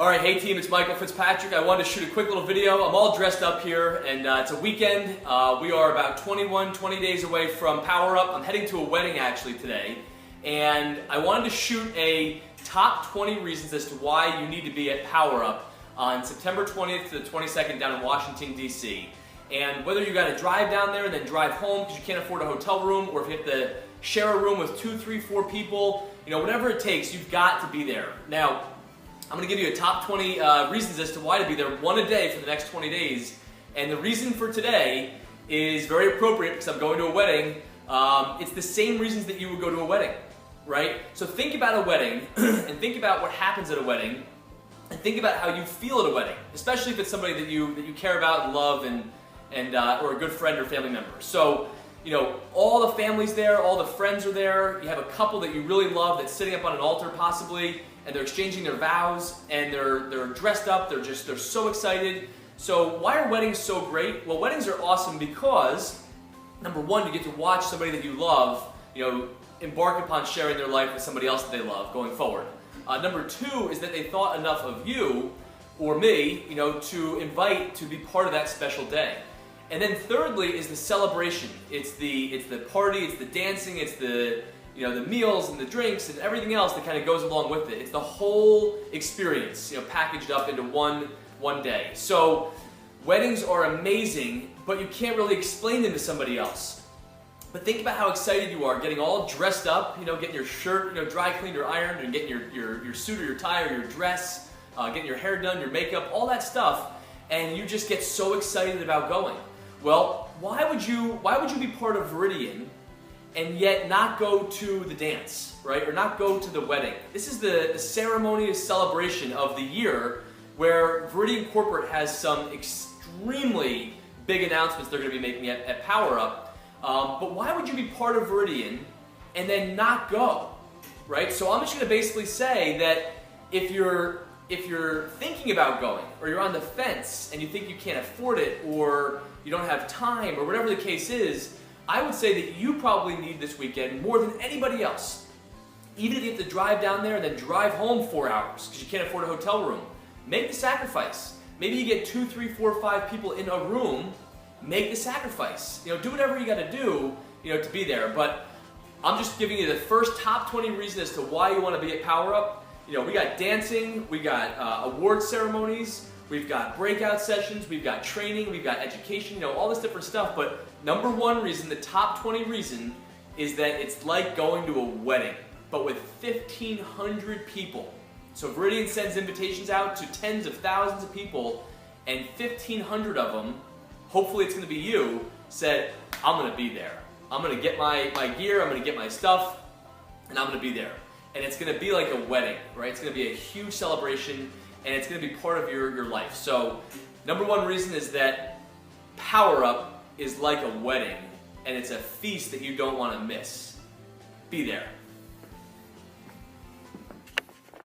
Alright, hey team, it's Michael Fitzpatrick. I wanted to shoot a quick little video. I'm all dressed up here and it's a weekend. We are about 20 days away from PowerUp. I'm heading to a wedding actually today. And I wanted to shoot a top 20 reasons as to why you need to be at PowerUp on September 20th to the 22nd down in Washington, D.C. And whether you got to drive down there and then drive home because you can't afford a hotel room, or if you have to share a room with 2, 3, 4 people, whatever it takes, you've got to be there. Now, I'm going to give you a top 20 reasons as to why to be there, one a day for the next 20 days. And the reason for today is very appropriate because I'm going to a wedding. It's the same reasons that you would go to a wedding, right? So think about a wedding and think about what happens at a wedding and think about how you feel at a wedding, especially if it's somebody that you care about and love or a good friend or family member. So, all the family's there, all the friends are there, you have a couple that you really love that's sitting up on an altar possibly, and they're exchanging their vows, and they're dressed up, they're so excited. So why are weddings so great? Well, weddings are awesome because, number one, you get to watch somebody that you love, embark upon sharing their life with somebody else that they love going forward. Number two is that they thought enough of you, or me, to invite to be part of that special day. And then thirdly is the celebration. It's the party, it's the dancing, it's the meals and the drinks and everything else that kind of goes along with it. It's the whole experience, packaged up into one day. So weddings are amazing, but you can't really explain them to somebody else. But think about how excited you are getting all dressed up, getting your shirt, dry cleaned or ironed, and getting your suit or your tie or your dress, getting your hair done, your makeup, all that stuff, and you just get so excited about going. Well, why would you be part of Viridian and yet not go to the dance, right? Or not go to the wedding? This is the ceremonious celebration of the year where Viridian Corporate has some extremely big announcements they're going to be making at PowerUp. But why would you be part of Viridian and then not go, right? So I'm just going to basically say that if you're thinking about going, or you're on the fence and you think you can't afford it, or you don't have time, or whatever the case is, I would say that you probably need this weekend more than anybody else. Even if you have to drive down there and then drive home 4 hours because you can't afford a hotel room, make the sacrifice. Maybe you get 2, 3, 4, 5 people in a room, make the sacrifice. Do whatever you got to do, to be there. But I'm just giving you the first top 20 reasons as to why you want to be at PowerUp. We got dancing, we got award ceremonies, we've got breakout sessions, we've got training, we've got education, all this different stuff. But number one reason, the top 20 reason, is that it's like going to a wedding, but with 1,500 people. So Viridian sends invitations out to tens of thousands of people, and 1,500 of them, hopefully it's going to be you, said, I'm going to be there. I'm going to get my gear, I'm going to get my stuff, and I'm going to be there. And it's going to be like a wedding, right? It's going to be a huge celebration, and it's going to be part of your life. So, number one reason is that PowerUp is like a wedding, and it's a feast that you don't want to miss. Be there.